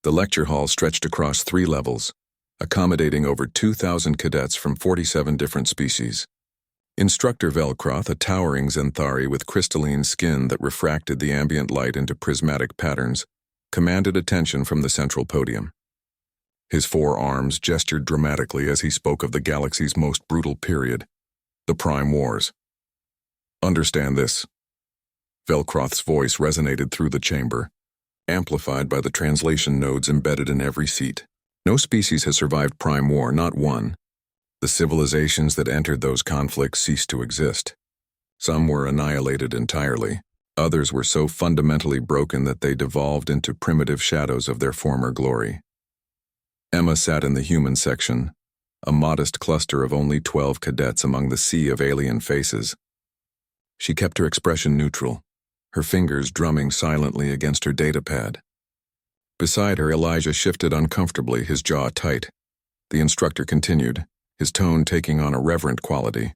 The lecture hall stretched across 3 levels, accommodating over 2,000 cadets from 47 different species. Instructor Velcroth, a towering Xanthari with crystalline skin that refracted the ambient light into prismatic patterns, commanded attention from the central podium. His 4 arms gestured dramatically as he spoke of the galaxy's most brutal period, the Prime Wars. Understand this. Velcroth's voice resonated through the chamber, amplified by the translation nodes embedded in every seat. No species has survived Prime War, not one. The civilizations that entered those conflicts ceased to exist. Some were annihilated entirely. Others were so fundamentally broken that they devolved into primitive shadows of their former glory. Emma sat in the human section, a modest cluster of only 12 cadets among the sea of alien faces. She kept her expression neutral, her fingers drumming silently against her datapad. Beside her, Elijah shifted uncomfortably, his jaw tight. The instructor continued, his tone taking on a reverent quality.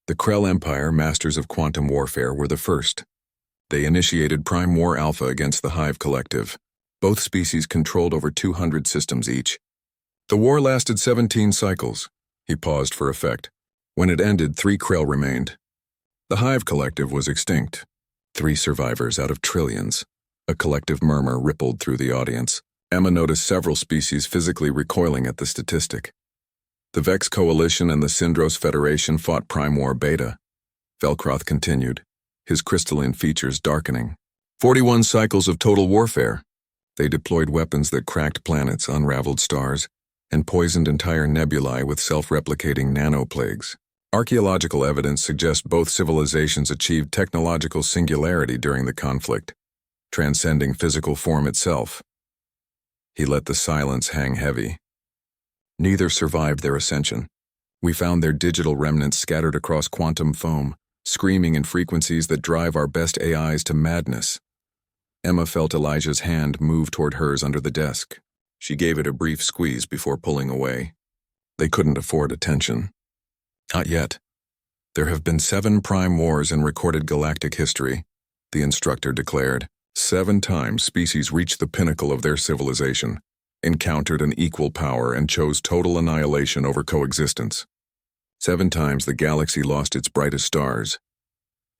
The Krell Empire, masters of quantum warfare, were the first. They initiated Prime War Alpha against the Hive Collective. Both species controlled over 200 systems each. The war lasted 17 cycles. He paused for effect. When it ended, 3 Krell remained. The Hive Collective was extinct. 3 survivors out of trillions. A collective murmur rippled through the audience. Emma noticed several species physically recoiling at the statistic. The Vex Coalition and the Syndros Federation fought Prime War Beta. Velcroth continued, his crystalline features darkening. 41 cycles of total warfare. They deployed weapons that cracked planets, unraveled stars, and poisoned entire nebulae with self-replicating nanoplagues. Archaeological evidence suggests both civilizations achieved technological singularity during the conflict, transcending physical form itself. He let the silence hang heavy. Neither survived their ascension. We found their digital remnants scattered across quantum foam, screaming in frequencies that drive our best AIs to madness. Emma felt Elijah's hand move toward hers under the desk. She gave it a brief squeeze before pulling away. They couldn't afford attention. Not yet. There have been 7 Prime Wars in recorded galactic history, the instructor declared. 7 times species reached the pinnacle of their civilization, encountered an equal power, and chose total annihilation over coexistence. 7 times the galaxy lost its brightest stars.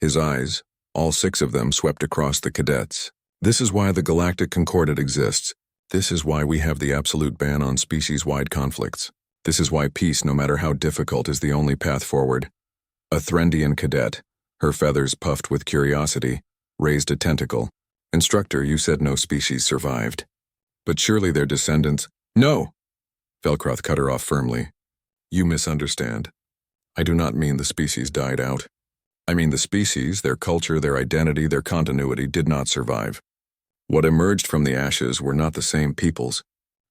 His eyes, all 6 of them, swept across the cadets. This is why the Galactic Concordat exists. This is why we have the absolute ban on species-wide conflicts. This is why peace, no matter how difficult, is the only path forward. A Threndian cadet, her feathers puffed with curiosity, raised a tentacle. Instructor, you said no species survived. But surely their descendants— No! Velcroth cut her off firmly. You misunderstand. I do not mean the species died out. I mean the species, their culture, their identity, their continuity did not survive. What emerged from the ashes were not the same peoples.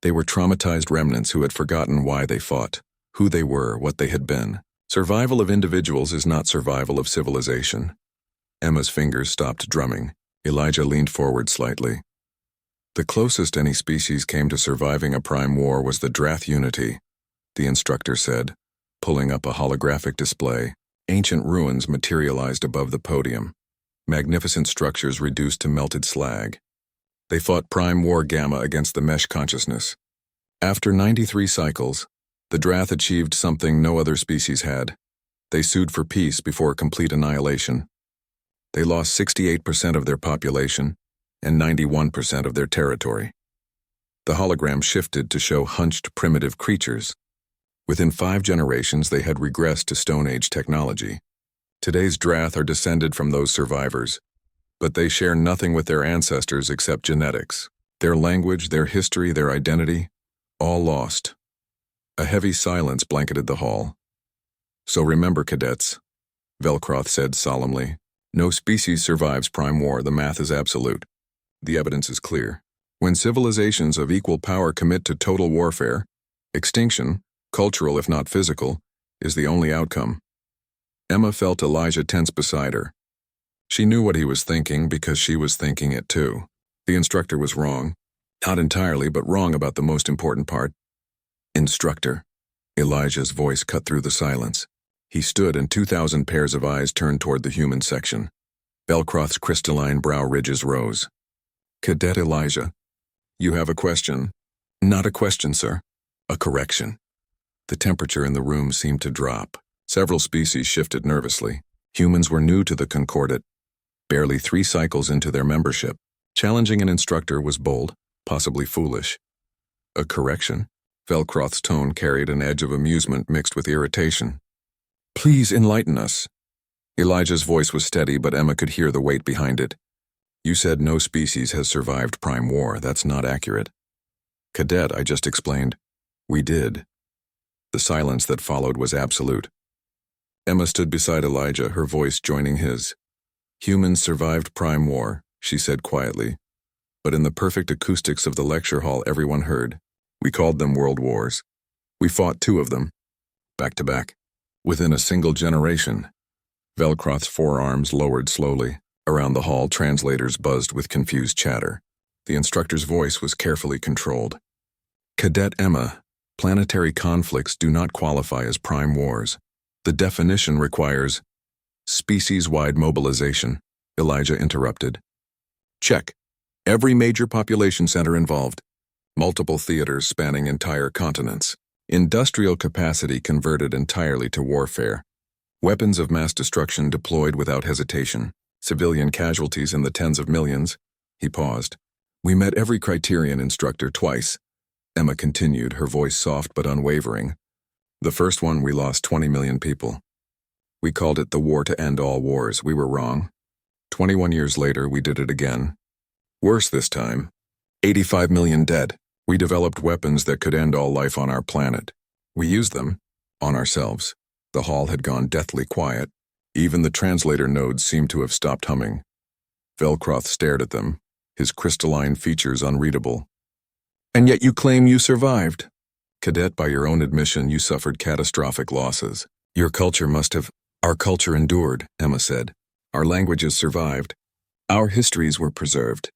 They were traumatized remnants who had forgotten why they fought, who they were, what they had been. Survival of individuals is not survival of civilization. Emma's fingers stopped drumming. Elijah leaned forward slightly. The closest any species came to surviving a Prime War was the Drath Unity, the instructor said, pulling up a holographic display. Ancient ruins materialized above the podium, magnificent structures reduced to melted slag. They fought Prime War Gamma against the Mesh consciousness. After 93 cycles, the Drath achieved something no other species had. They sued for peace before complete annihilation. They lost 68% of their population and 91% of their territory. The hologram shifted to show hunched primitive creatures. Within 5 generations, they had regressed to Stone Age technology. Today's Drath are descended from those survivors, but they share nothing with their ancestors except genetics. Their language, their history, their identity, all lost. A heavy silence blanketed the hall. So remember, cadets, Velcroth said solemnly, no species survives Prime War. The math is absolute. The evidence is clear. When civilizations of equal power commit to total warfare, extinction, cultural if not physical, is the only outcome. Emma felt Elijah tense beside her. She knew what he was thinking because she was thinking it too. The instructor was wrong. Not entirely, but wrong about the most important part. Instructor. Elijah's voice cut through the silence. He stood and 2,000 pairs of eyes turned toward the human section. Velcroth's crystalline brow ridges rose. Cadet Elijah, You have a question? Not a question, sir. A correction. The temperature in the room seemed to drop. Several species shifted nervously. Humans were new to the Concordat, barely 3 cycles into their membership. Challenging an instructor was bold, possibly foolish. A correction? Velcroth's tone carried an edge of amusement mixed with irritation. Please enlighten us. Elijah's voice was steady, but Emma could hear the weight behind it. You said no species has survived Prime War. That's not accurate. Cadet, I just explained. We did. The silence that followed was absolute. Emma stood beside Elijah, her voice joining his. Humans survived Prime War, she said quietly. But in the perfect acoustics of the lecture hall, everyone heard. We called them World Wars. We fought 2 of them, back to back, within a single generation. Velcroth's forearms lowered slowly. Around the hall, translators buzzed with confused chatter. The instructor's voice was carefully controlled. Cadet Emma, planetary conflicts do not qualify as prime wars. The definition requires species-wide mobilization, Elijah interrupted. Check. Every major population center involved. Multiple theaters spanning entire continents. Industrial capacity converted entirely to warfare. Weapons of mass destruction deployed without hesitation. Civilian casualties in the tens of millions. He paused. We met every criterion, instructor, twice. Emma continued, her voice soft but unwavering. The first one, we lost 20 million people. We called it the war to end all wars. We were wrong. 21 years later, we did it again. Worse this time. 85 million dead. We developed weapons that could end all life on our planet. We used them on ourselves. The hall had gone deathly quiet. Even the translator nodes seemed to have stopped humming. Velcroth stared at them, his crystalline features unreadable. And yet you claim you survived. Cadet, by your own admission, you suffered catastrophic losses. Your culture must have. Our culture endured, Emma said. Our languages survived. Our histories were preserved.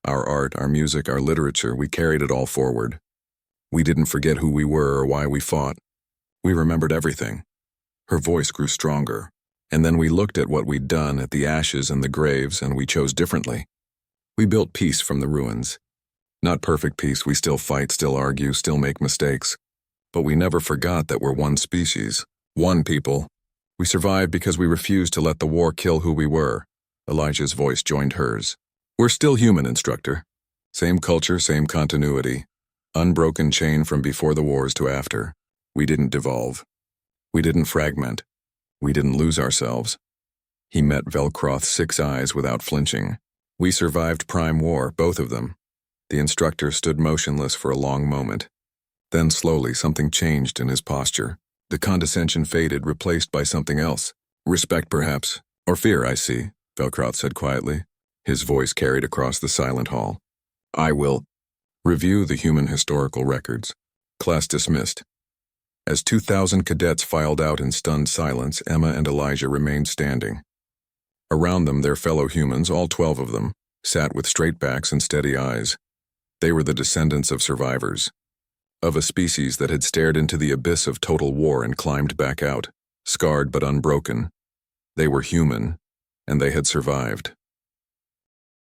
Our art, our music, our literature, we carried it all forward. We didn't forget who we were or why we fought. We remembered everything. Her voice grew stronger. And then we looked at what we'd done, at the ashes and the graves, and we chose differently. We built peace from the ruins. Not perfect peace, we still fight, still argue, still make mistakes. But we never forgot that we're one species, one people. We survived because we refused to let the war kill who we were. Elijah's voice joined hers. We're still human, instructor. Same culture, same continuity. Unbroken chain from before the wars to after. We didn't devolve. We didn't fragment. We didn't lose ourselves. He met Velcroth's 6 eyes without flinching. We survived Prime War, both of them. The instructor stood motionless for a long moment. Then slowly something changed in his posture. The condescension faded, replaced by something else. Respect, perhaps. Or fear, I see, Velcroth said quietly. His voice carried across the silent hall. I will review the human historical records. Class dismissed. As 2,000 cadets filed out in stunned silence, Emma and Elijah remained standing. Around them, their fellow humans, all 12 of them, sat with straight backs and steady eyes. They were the descendants of survivors, of a species that had stared into the abyss of total war and climbed back out, scarred but unbroken. They were human, and they had survived.